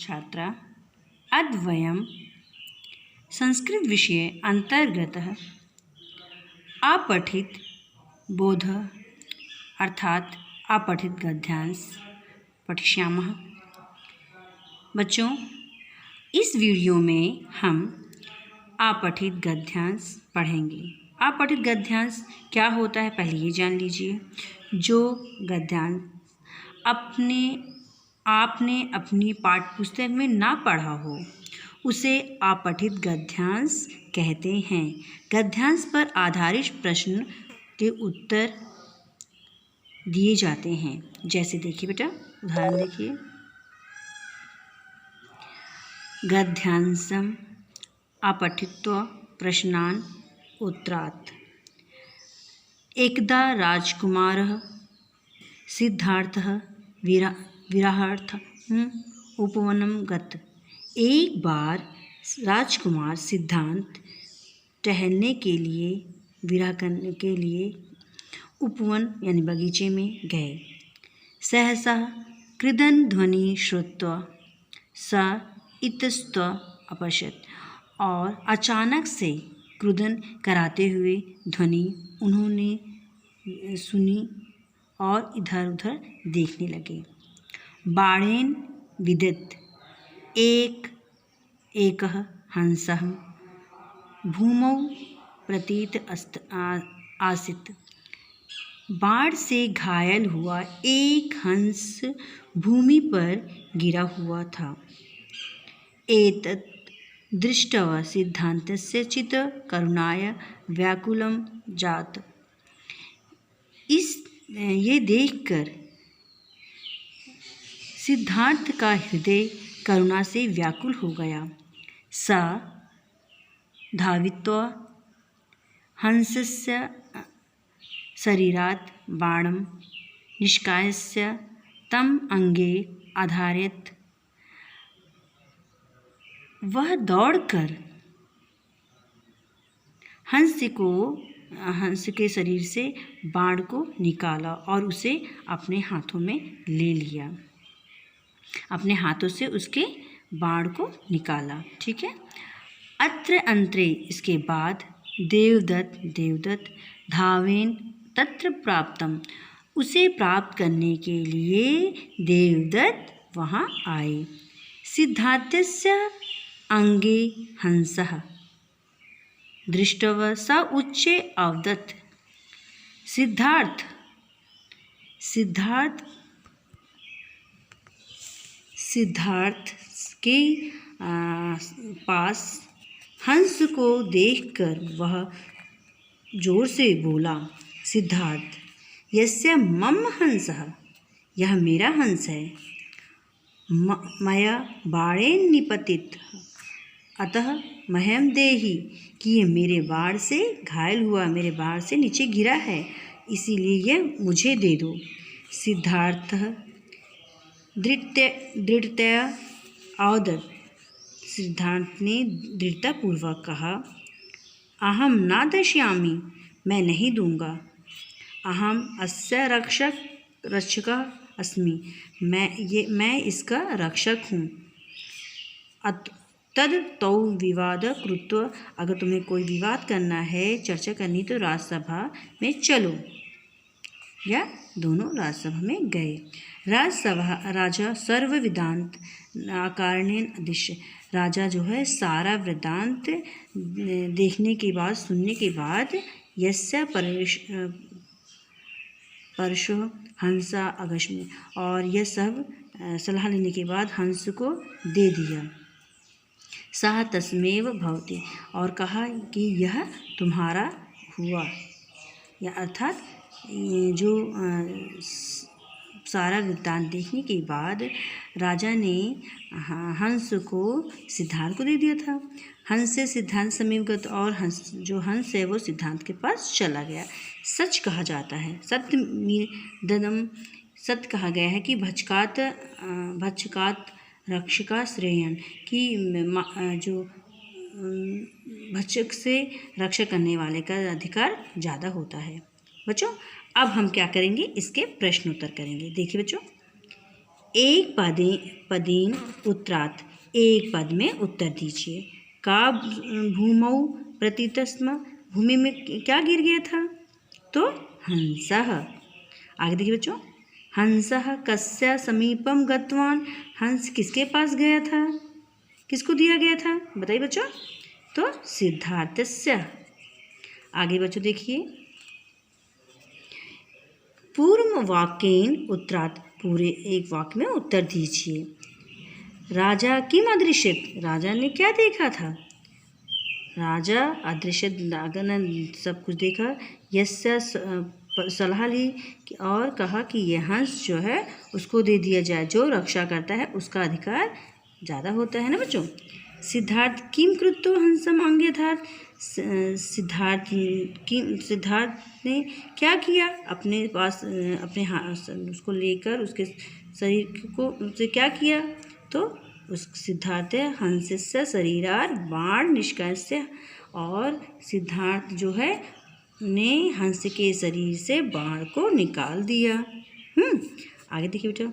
छात्रा अद्य वयं संस्कृतविषये अन्तर्गतः अपठित बोध अर्थात अपठित गद्यांश पठिष्यामः। बच्चों, इस वीडियो में हम अपठित गद्यांश पढ़ेंगे। अपठित गद्यांश क्या होता है पहले ये जान लीजिए। जो गद्यांश आपने अपनी पाठ्यपुस्तक में ना पढ़ा हो उसे अपठित गद्यांश कहते हैं। गद्यांश पर आधारित प्रश्न के उत्तर दिए जाते हैं। जैसे देखिए बेटा, उदाहरण देखिए। गद्यांशम अपठित्वा प्रश्नान् उत्तरात्। एकदा राजकुमारः सिद्धार्थः विरहार्थम् उपवनं गत। एक बार राजकुमार सिद्धार्थ टहलने के लिए विरह करने के लिए उपवन यानी बगीचे में गए। सहसा क्रीदन ध्वनि श्रुत्वा स इतस्ततः अपश्यत्। और अचानक से क्रुदन कराते हुए ध्वनि उन्होंने सुनी और इधर उधर देखने लगे। बाणेन विदित एकः हंसः भूमौ प्रतीत आसीत्। बाढ़ से घायल हुआ एक हंस भूमि पर गिरा हुआ था। एतत् दृष्ट्वा सिद्धार्थस्य चित्त करुणाया व्याकुलं जात। ये देखकर सिद्धार्थ का हृदय करुणा से व्याकुल हो गया। स धावित्वा हंसस्य शरीरात् बाणं निष्कास्य तं अंगे आधारयत्। वह दौड़कर हंस के शरीर से बाण को निकाला और उसे अपने हाथों में ले लिया। अपने हाथों से उसके बाण को निकाला। ठीक है। अत्र अंतरे इसके बाद देवदत्त धावेन तत्र प्राप्तम। उसे प्राप्त करने के लिए देवदत्त वहाँ आए। सिद्धार्थस्य अंगे हंसः दृष्ट्वा स उच्चे अवदत्। सिद्धार्थ के पास हंस को देखकर वह जोर से बोला, सिद्धार्थ यस्य मम हंसः, यह मेरा हंस है। मया बाणेन निपतित अतः मह्यं देहि, कि ये मेरे बाण से घायल हुआ, मेरे बाण से नीचे गिरा है, इसीलिए यह मुझे दे दो। सिद्धार्थः दृढ़तया अवदत्। सिद्धार्थ ने दृढ़तापूर्वक कहा, अहम न दास्यामि, मैं नहीं दूंगा। अहम अस्य रक्षकः अस्मि, मैं इसका रक्षक हूँ। तद तौ विवाद कृत्वा, अगर तुम्हें कोई विवाद करना है, चर्चा करनी, तो राजसभा में चलो। या दोनों राजसभा में गए। राजा सर्व वेदांत अकारणेन अदिश्य। राजा जो है सारा वेदांत देखने के बाद, सुनने के बाद, यस्य परशो हंसा अगस्मि, और यह सब सलाह लेने के बाद हंस को दे दिया। सह तस्मेव भवति, और कहा कि यह तुम्हारा हुआ। या अर्थात जो सारा वृत्तांत देखने के बाद राजा ने हंस को सिद्धार्थ को दे दिया था। हंस से सिद्धांत समीपगत, और जो हंस है वो सिद्धांत के पास चला गया। सच कहा जाता है, सत्यमिदं सत्य कहा गया है कि भक्षकात रक्षका श्रेयन, कि जो भक्षक से रक्षा करने वाले का अधिकार ज़्यादा होता है। बच्चों, अब हम क्या करेंगे, इसके प्रश्न उत्तर करेंगे। देखिए बच्चों, एक पदेन उत्तरात्, एक पद में उत्तर दीजिए। का भूमौ प्रतीतः स्म, भूमि में क्या गिर गया था? तो हंसः। आगे देखिए बच्चों, हंसः कस्य समीपम गतवान, हंस किसके पास गया था? किसको दिया गया था? बताइए बच्चों। तो सिद्धार्थस्य। आगे बच्चों देखिए, पूर्व वाक्येन उत्तरात्, पूरे एक वाक्य में उत्तर दीजिए। राजा किम अदृश्यत, राजा ने क्या देखा था? राजा अदृश्यत, राजा ने सब कुछ देखा। यस्य सलाह ली और कहा कि यह हंस जो है उसको दे दिया जाए, जो रक्षा करता है उसका अधिकार ज़्यादा होता है ना बच्चों। सिद्धार्थ किम कृत्वा हंसम अंग्यधात, सिद्धार्थ ने क्या किया? अपने पास अपने हाथ उसको लेकर उसके शरीर को उसे क्या किया? तो उस सिद्धार्थ हंसस्य शरीरार बाण निष्कास्य, और सिद्धार्थ जो है ने हंस के शरीर से बाण को निकाल दिया। आगे देखिए बेटा,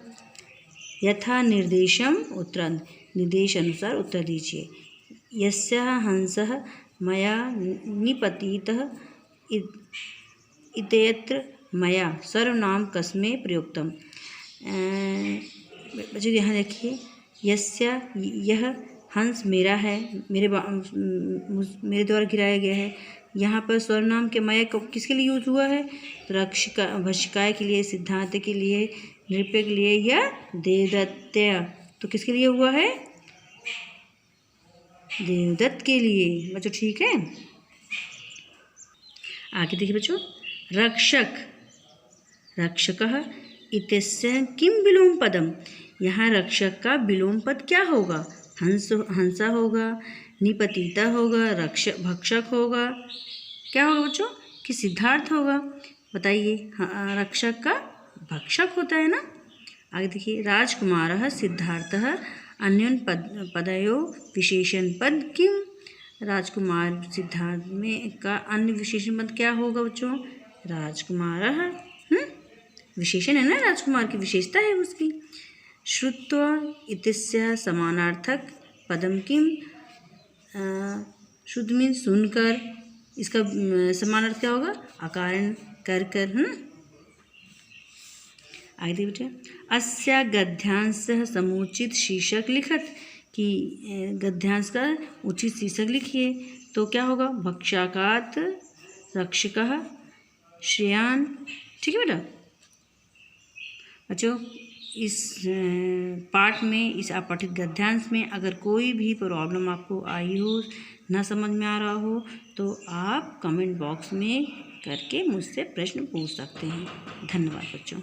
यथा निर्देशम उत्तर, निर्देश अनुसार उत्तर दीजिए। यस्य हंसः मया निपतितः इत्यत्र मया सर्वनाम कस्मै प्रयुक्तम। बच्चों यहाँ देखिए, यस्य, यह हंस मेरा है, मेरे द्वारा गिराया गया है। यहाँ पर सर्वनाम के मया किसके लिए यूज हुआ है? रक्षिका भक्षिकाय के लिए, सिद्धार्थ के लिए, नृपय के लिए या देवदत्त, तो किसके लिए हुआ है? देवदत्त के लिए। बच्चों ठीक है। आगे देखिए बच्चों, रक्षक, रक्षकः इत्यस्य किम विलोम पदम, यहाँ रक्षक का विलोम पद क्या होगा? हंसा होगा, निपतिता होगा, रक्षक भक्षक होगा, क्या होगा बच्चों? कि सिद्धार्थ होगा। बताइए, रक्षक का भक्षक होता है ना। आगे देखिए, राजकुमारः सिद्धार्थः अन्योन पदयो विशेषण पद किम, राजकुमार सिद्धार्थ में का अन्य विशेषण पद क्या होगा बच्चों? राजकुमारः, विशेषण है ना, राजकुमार की विशेषता है उसकी। श्रुत्वा इत्यस्य समानार्थक पदम किम, शुद्ध मीन सुनकर, इसका समानार्थ क्या होगा? अकारण कर। आगे देखिए बेटा, अस्य गद्यांशः समुचित शीर्षक लिखत, कि गद्यांश का उचित शीर्षक लिखिए। तो क्या होगा? भक्षकात् रक्षकः श्रेयान। ठीक है बेटा। बच्चों, इस पाठ में, इस अपठित गद्यांश में अगर कोई भी प्रॉब्लम आपको आई हो, ना समझ में आ रहा हो, तो आप कमेंट बॉक्स में करके मुझसे प्रश्न पूछ सकते हैं। धन्यवाद बच्चों।